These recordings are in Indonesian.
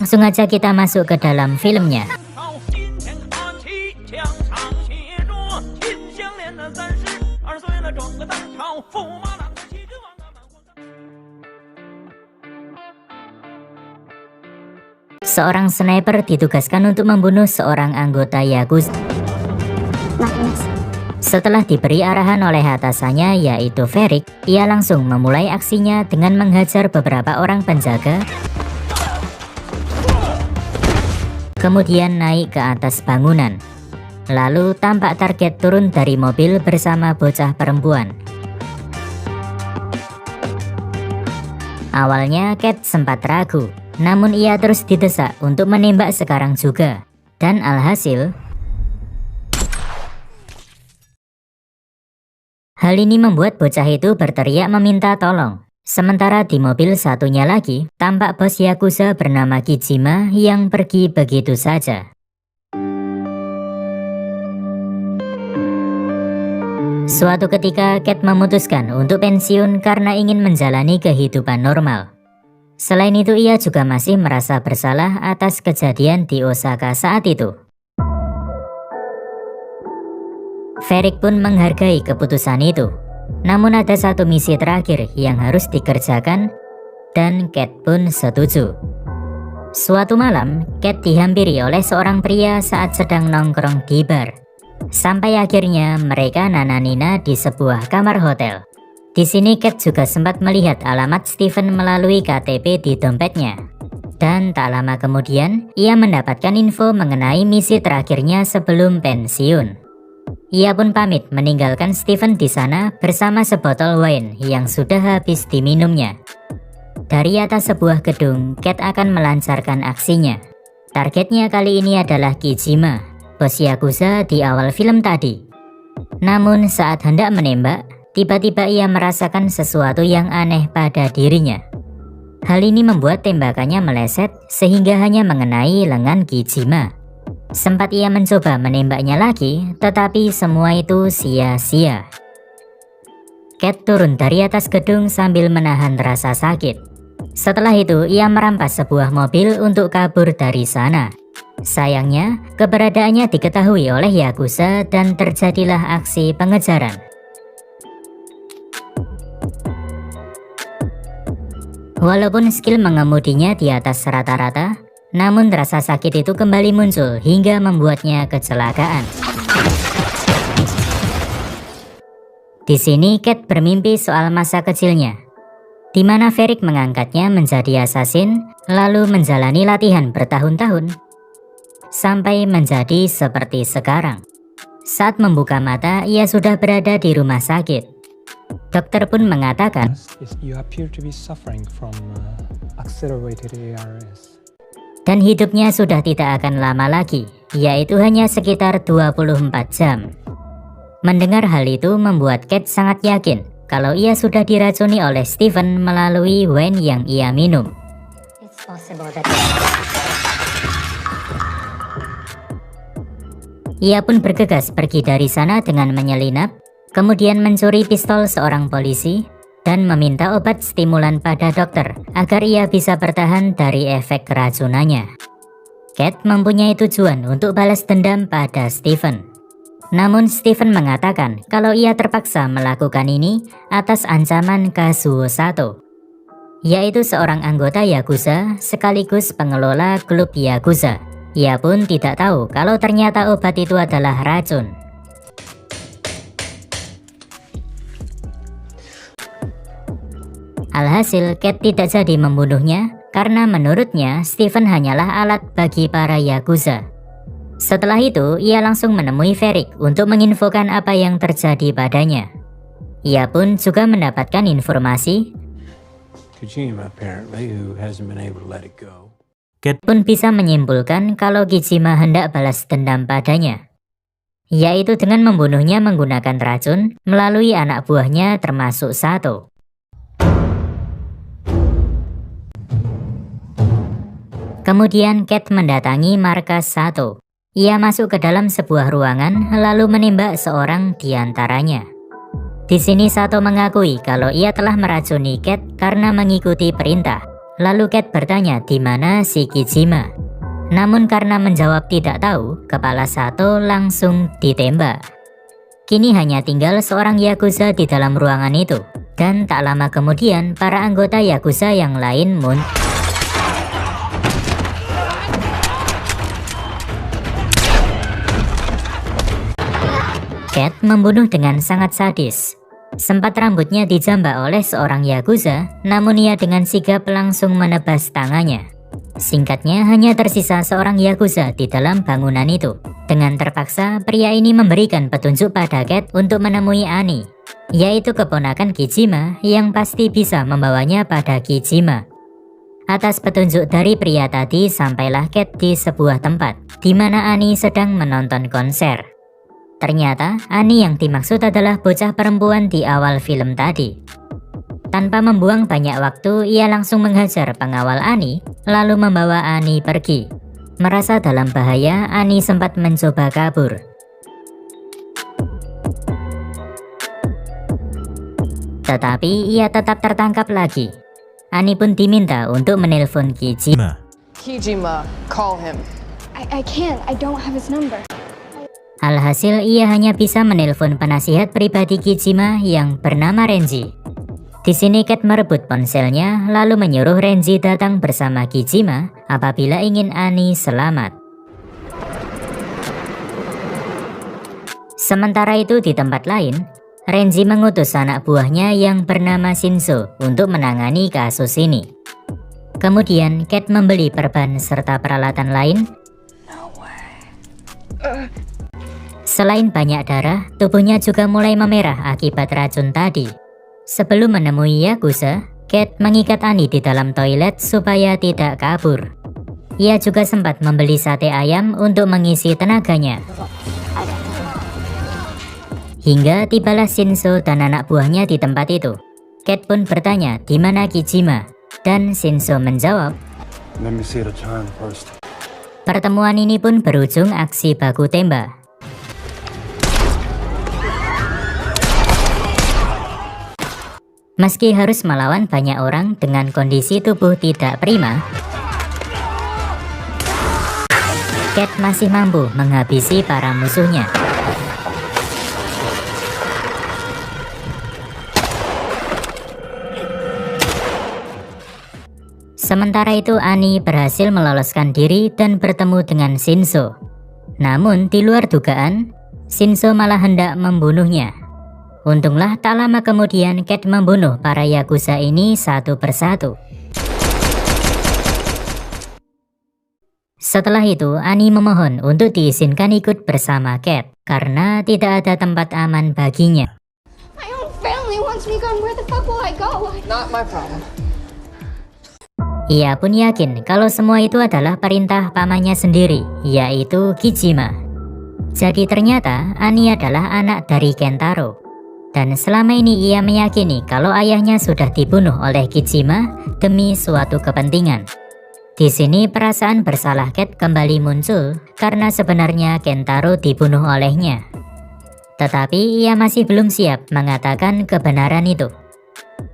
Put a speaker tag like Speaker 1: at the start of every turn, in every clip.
Speaker 1: Langsung aja kita masuk ke dalam filmnya. Seorang sniper ditugaskan untuk membunuh seorang anggota Yakuza. Setelah diberi arahan oleh atasannya yaitu Ferik, ia langsung memulai aksinya dengan menghajar beberapa orang penjaga, kemudian naik ke atas bangunan. Lalu tampak target turun dari mobil bersama bocah perempuan. Awalnya Cat sempat ragu, namun ia terus didesak untuk menembak sekarang juga. Dan alhasil, hal ini membuat bocah itu berteriak meminta tolong. Sementara di mobil satunya lagi, tampak bos Yakuza bernama Kijima yang pergi begitu saja. Suatu ketika, Cat memutuskan untuk pensiun karena ingin menjalani kehidupan normal. Selain itu, ia juga masih merasa bersalah atas kejadian di Osaka saat itu. Ferik pun menghargai keputusan itu. Namun ada satu misi terakhir yang harus dikerjakan, dan Cat pun setuju. Suatu malam, Cat dihampiri oleh seorang pria saat sedang nongkrong di bar. Sampai akhirnya mereka nananina di sebuah kamar hotel. Di sini Cat juga sempat melihat alamat Steven melalui KTP di dompetnya. Dan tak lama kemudian, ia mendapatkan info mengenai misi terakhirnya sebelum pensiun. Ia pun pamit meninggalkan Steven di sana bersama sebotol wine yang sudah habis diminumnya. Dari atas sebuah gedung, Cat akan melancarkan aksinya. Targetnya kali ini adalah Kijima, bos Yakuza di awal film tadi. Namun saat hendak menembak, tiba-tiba ia merasakan sesuatu yang aneh pada dirinya. Hal ini membuat tembakannya meleset sehingga hanya mengenai lengan Kijima. Sempat ia mencoba menembaknya lagi, tetapi semua itu sia-sia. Cat turun dari atas gedung sambil menahan rasa sakit. Setelah itu, ia merampas sebuah mobil untuk kabur dari sana. Sayangnya, keberadaannya diketahui oleh Yakuza dan terjadilah aksi pengejaran. Walaupun skill mengemudinya di atas rata-rata, namun rasa sakit itu kembali muncul hingga membuatnya kecelakaan. Di sini Cat bermimpi soal masa kecilnya, di mana Ferik mengangkatnya menjadi assassin, lalu menjalani latihan bertahun-tahun, sampai menjadi seperti sekarang. Saat membuka mata, ia sudah berada di rumah sakit. Dokter pun mengatakan, dan hidupnya sudah tidak akan lama lagi, yaitu hanya sekitar 24 jam. Mendengar hal itu membuat Cat sangat yakin kalau ia sudah diracuni oleh Steven melalui wine yang ia minum. Ia pun bergegas pergi dari sana dengan menyelinap, kemudian mencuri pistol seorang polisi, dan meminta obat stimulan pada dokter agar ia bisa bertahan dari efek keracunannya. Cat mempunyai tujuan untuk balas dendam pada Steven. Namun Steven mengatakan kalau ia terpaksa melakukan ini atas ancaman Kazuo Sato, yaitu seorang anggota Yakuza sekaligus pengelola klub Yakuza. Ia pun tidak tahu kalau ternyata obat itu adalah racun. Alhasil, Cat tidak jadi membunuhnya karena menurutnya Steven hanyalah alat bagi para Yakuza. Setelah itu, ia langsung menemui Ferik untuk menginfokan apa yang terjadi padanya. Ia pun juga mendapatkan informasi Cat pun bisa menyimpulkan kalau Kijima hendak balas dendam padanya, yaitu dengan membunuhnya menggunakan racun melalui anak buahnya termasuk Sato. Kemudian Cat mendatangi markas Sato. Ia masuk ke dalam sebuah ruangan lalu menembak seorang di antaranya. Di sini Sato mengakui kalau ia telah meracuni Cat karena mengikuti perintah. Lalu Cat bertanya di mana si Kijima. Namun karena menjawab tidak tahu, kepala Sato langsung ditembak. Kini hanya tinggal seorang Yakuza di dalam ruangan itu. Dan tak lama kemudian, para anggota Yakuza yang lain Cat membunuh dengan sangat sadis. Sempat rambutnya dijambak oleh seorang Yakuza, namun ia dengan sigap langsung menebas tangannya. Singkatnya, hanya tersisa seorang Yakuza di dalam bangunan itu. Dengan terpaksa, pria ini memberikan petunjuk pada Cat untuk menemui Ani, yaitu keponakan Kijima yang pasti bisa membawanya pada Kijima. Atas petunjuk dari pria tadi, sampailah Cat di sebuah tempat, di mana Ani sedang menonton konser. Ternyata, Ani yang dimaksud adalah bocah perempuan di awal film tadi. Tanpa membuang banyak waktu, ia langsung menghajar pengawal Ani, lalu membawa Ani pergi. Merasa dalam bahaya, Ani sempat mencoba kabur. Tetapi ia tetap tertangkap lagi. Ani pun diminta untuk menelpon Kijima.
Speaker 2: Kijima, call him.
Speaker 3: I can't. I don't have his number.
Speaker 1: Alhasil ia hanya bisa menelpon penasihat pribadi Kijima yang bernama Renji. Di sini Cat merebut ponselnya lalu menyuruh Renji datang bersama Kijima apabila ingin Ani selamat. Sementara itu di tempat lain, Renji mengutus anak buahnya yang bernama Shinso untuk menangani kasus ini. Kemudian Cat membeli perban serta peralatan lain. Selain banyak darah, tubuhnya juga mulai memerah akibat racun tadi. Sebelum menemui Yakuza, Cat mengikat Ani di dalam toilet supaya tidak kabur. Ia juga sempat membeli sate ayam untuk mengisi tenaganya. Hingga tibalah Shinso dan anak buahnya di tempat itu. Cat pun bertanya di mana Kijima, dan Shinso menjawab,
Speaker 4: Let me see the charm first.
Speaker 1: pertemuan ini pun berujung aksi baku tembak. Meski harus melawan banyak orang dengan kondisi tubuh tidak prima, Cat masih mampu menghabisi para musuhnya. Sementara itu Ani berhasil meloloskan diri dan bertemu dengan Shinso. Namun di luar dugaan, Shinso malah hendak membunuhnya. Untunglah tak lama kemudian Cat membunuh para Yakuza ini satu persatu. Setelah itu Ani memohon untuk diizinkan ikut bersama Cat karena tidak ada tempat aman baginya.
Speaker 3: My own family wants me gone. Where the fuck will I go?
Speaker 2: Not my problem.
Speaker 1: Ia pun yakin kalau semua itu adalah perintah pamannya sendiri, yaitu Kijima. Jadi ternyata Ani adalah anak dari Kentaro. Dan selama ini ia meyakini kalau ayahnya sudah dibunuh oleh Kijima demi suatu kepentingan. Di sini perasaan bersalah Cat kembali muncul karena sebenarnya Kentaro dibunuh olehnya. Tetapi ia masih belum siap mengatakan kebenaran itu.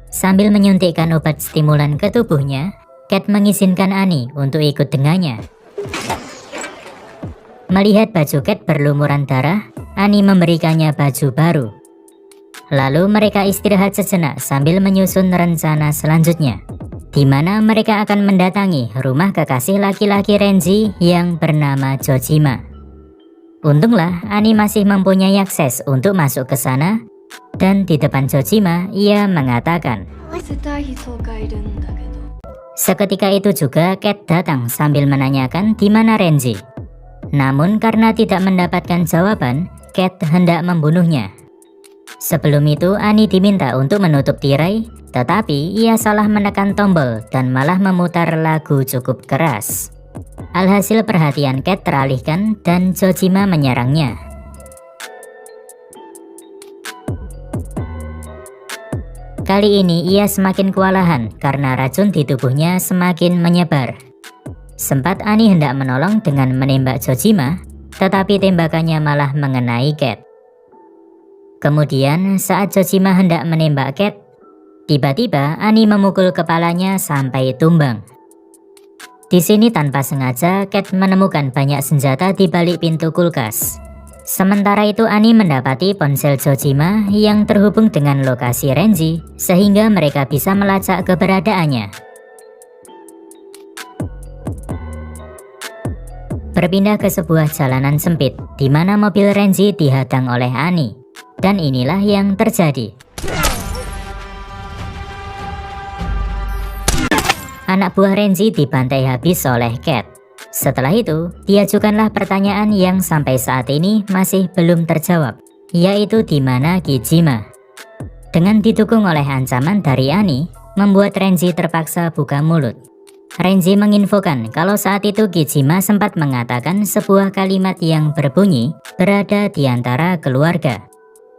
Speaker 1: Sambil menyuntikkan obat stimulan ke tubuhnya, Cat mengizinkan Ani untuk ikut dengannya. Melihat baju Cat berlumuran darah, Ani memberikannya baju baru. Lalu mereka istirahat sejenak sambil menyusun rencana selanjutnya, di mana mereka akan mendatangi rumah kekasih laki-laki Renji yang bernama Jojima. Untunglah Ani masih mempunyai akses untuk masuk ke sana, dan di depan Jojima ia mengatakan, seketika itu juga Cat datang sambil menanyakan di mana Renji. Namun karena tidak mendapatkan jawaban, Cat hendak membunuhnya. Sebelum itu Ani diminta untuk menutup tirai, tetapi ia salah menekan tombol dan malah memutar lagu cukup keras. Alhasil perhatian Cat teralihkan dan Jojima menyerangnya. Kali ini ia semakin kewalahan karena racun di tubuhnya semakin menyebar. Sempat Ani hendak menolong dengan menembak Jojima, tetapi tembakannya malah mengenai Cat. Kemudian saat Jojima hendak menembak Cat, Tiba-tiba Annie memukul kepalanya sampai tumbang. Di sini tanpa sengaja Cat menemukan banyak senjata di balik pintu kulkas. Sementara itu Annie mendapati ponsel Jojima yang terhubung dengan lokasi Renji sehingga mereka bisa melacak keberadaannya. Berpindah ke sebuah jalanan sempit di mana mobil Renji dihadang oleh Annie. Dan inilah yang terjadi. Anak buah Renji dibantai habis oleh Cat. Setelah itu, diajukanlah pertanyaan yang sampai saat ini masih belum terjawab, yaitu di mana Kijima. Dengan didukung oleh ancaman dari Annie, membuat Renji terpaksa buka mulut. Renji menginfokan kalau saat itu Kijima sempat mengatakan sebuah kalimat yang berbunyi berada di antara keluarga.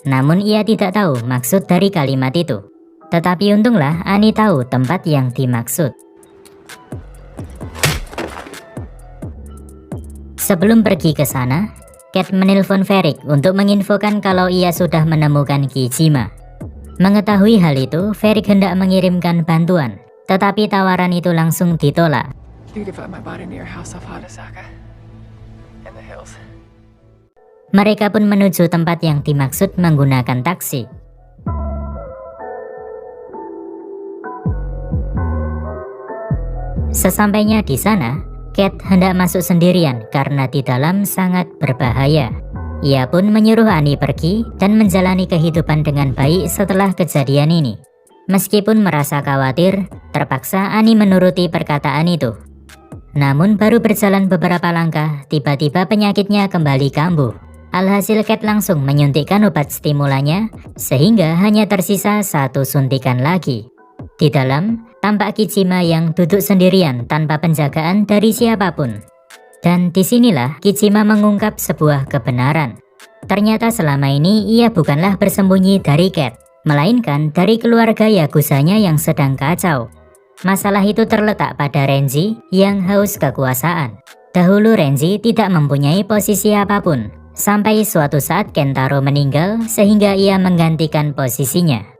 Speaker 1: Namun ia tidak tahu maksud dari kalimat itu. Tetapi untunglah Annie tahu tempat yang dimaksud. Sebelum pergi ke sana, Cat menelpon Varric untuk menginfokan kalau ia sudah menemukan Kijima. Mengetahui hal itu, Varric hendak mengirimkan bantuan, tetapi tawaran itu langsung ditolak.
Speaker 2: You could find my body near House of Hadasaka in the hills.
Speaker 1: Mereka pun menuju tempat yang dimaksud menggunakan taksi. Sesampainya di sana, Cat hendak masuk sendirian karena di dalam sangat berbahaya. Ia pun menyuruh Annie pergi dan menjalani kehidupan dengan baik setelah kejadian ini. Meskipun merasa khawatir, terpaksa Annie menuruti perkataan itu. Namun baru berjalan beberapa langkah, tiba-tiba penyakitnya kembali kambuh. Alhasil Cat langsung menyuntikkan obat stimulannya, sehingga hanya tersisa 1 suntikan lagi. Di dalam, tampak Kijima yang duduk sendirian tanpa penjagaan dari siapapun. Dan disinilah Kijima mengungkap sebuah kebenaran. Ternyata selama ini ia bukanlah bersembunyi dari Cat, melainkan dari keluarga Yakuzanya yang sedang kacau. Masalah itu terletak pada Renji yang haus kekuasaan. Dahulu Renji tidak mempunyai posisi apapun, sampai suatu saat Kentaro meninggal sehingga ia menggantikan posisinya.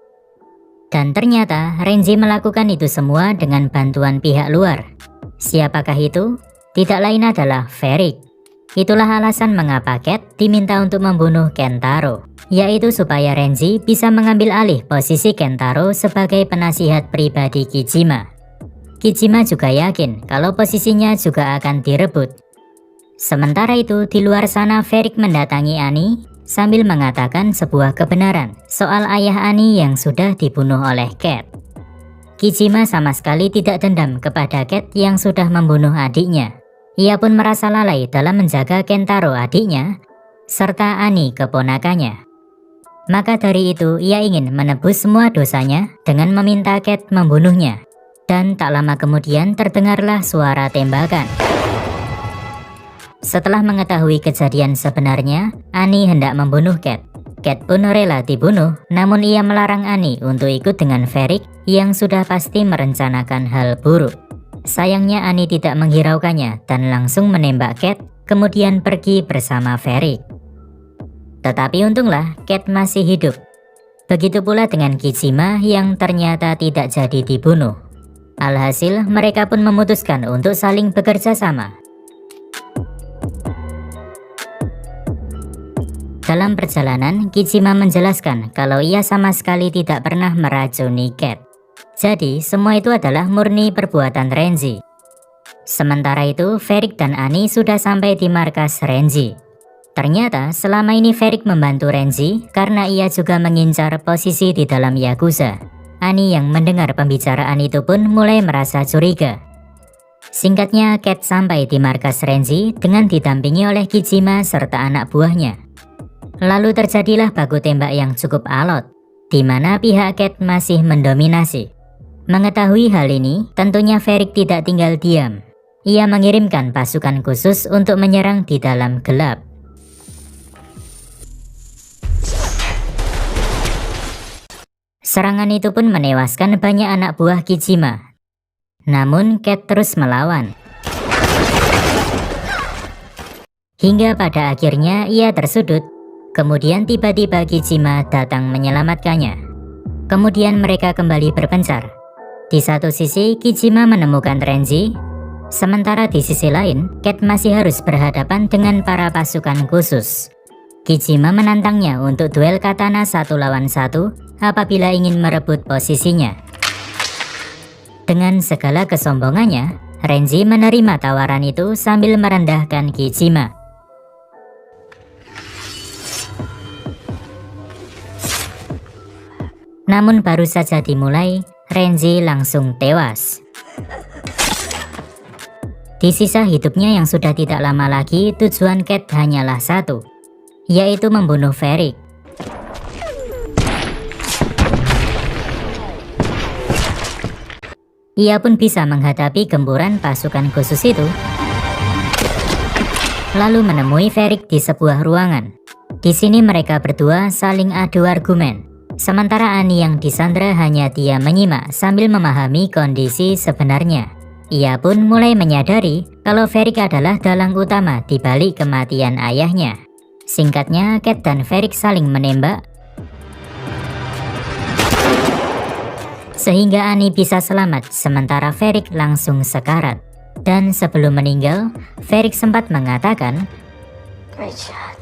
Speaker 1: Dan ternyata Renji melakukan itu semua dengan bantuan pihak luar. Siapakah itu? Tidak lain adalah Varric. Itulah alasan mengapa Cat diminta untuk membunuh Kentaro, yaitu supaya Renji bisa mengambil alih posisi Kentaro sebagai penasihat pribadi Kijima. Kijima juga yakin kalau posisinya juga akan direbut. Sementara itu, di luar sana Varric mendatangi Annie sambil mengatakan sebuah kebenaran soal ayah Annie yang sudah dibunuh oleh Cat. Kijima sama sekali tidak dendam kepada Cat yang sudah membunuh adiknya. Ia pun merasa lalai dalam menjaga Kentaro adiknya, serta Annie keponakannya. Maka dari itu ia ingin menebus semua dosanya dengan meminta Cat membunuhnya. Dan tak lama kemudian terdengarlah suara tembakan. Setelah mengetahui kejadian sebenarnya, Annie hendak membunuh Cat. Cat pun rela dibunuh, namun ia melarang Annie untuk ikut dengan Varric yang sudah pasti merencanakan hal buruk. Sayangnya Annie tidak menghiraukannya dan langsung menembak Cat, kemudian pergi bersama Varric. Tetapi untunglah Cat masih hidup. Begitu pula dengan Kijima yang ternyata tidak jadi dibunuh. Alhasil mereka pun memutuskan untuk saling bekerja sama. Dalam perjalanan, Kijima menjelaskan kalau ia sama sekali tidak pernah meracuni Cat. Jadi, semua itu adalah murni perbuatan Renji. Sementara itu, Varric dan Annie sudah sampai di markas Renji. Ternyata, selama ini Varric membantu Renji karena ia juga mengincar posisi di dalam Yakuza. Annie yang mendengar pembicaraan itu pun mulai merasa curiga. Singkatnya, Cat sampai di markas Renji dengan didampingi oleh Kijima serta anak buahnya. Lalu terjadilah baku tembak yang cukup alot, di mana pihak Cat masih mendominasi. Mengetahui hal ini, tentunya Varric tidak tinggal diam. Ia mengirimkan pasukan khusus untuk menyerang di dalam gelap. Serangan itu pun menewaskan banyak anak buah Kijima. Namun Cat terus melawan. Hingga pada akhirnya ia tersudut. Kemudian tiba-tiba Kijima datang menyelamatkannya. Kemudian mereka kembali berpencar. Di satu sisi, Kijima menemukan Renji, sementara di sisi lain, Cat masih harus berhadapan dengan para pasukan khusus. Kijima menantangnya untuk duel katana 1 lawan 1 apabila ingin merebut posisinya. Dengan segala kesombongannya, Renji menerima tawaran itu sambil merendahkan Kijima. Namun baru saja dimulai, Renji langsung tewas. Di sisa hidupnya yang sudah tidak lama lagi, tujuan Cat hanyalah satu, yaitu membunuh Varric. Ia pun bisa menghadapi gempuran pasukan khusus itu, lalu menemui Varric di sebuah ruangan. Di sini mereka berdua saling adu argumen. Sementara Annie yang disandra hanya diam menyimak sambil memahami kondisi sebenarnya. Ia pun mulai menyadari kalau Varric adalah dalang utama di balik kematian ayahnya. Singkatnya, Cat dan Varric saling menembak, sehingga Annie bisa selamat sementara Varric langsung sekarat. Dan sebelum meninggal, Varric sempat mengatakan,
Speaker 3: Great shot.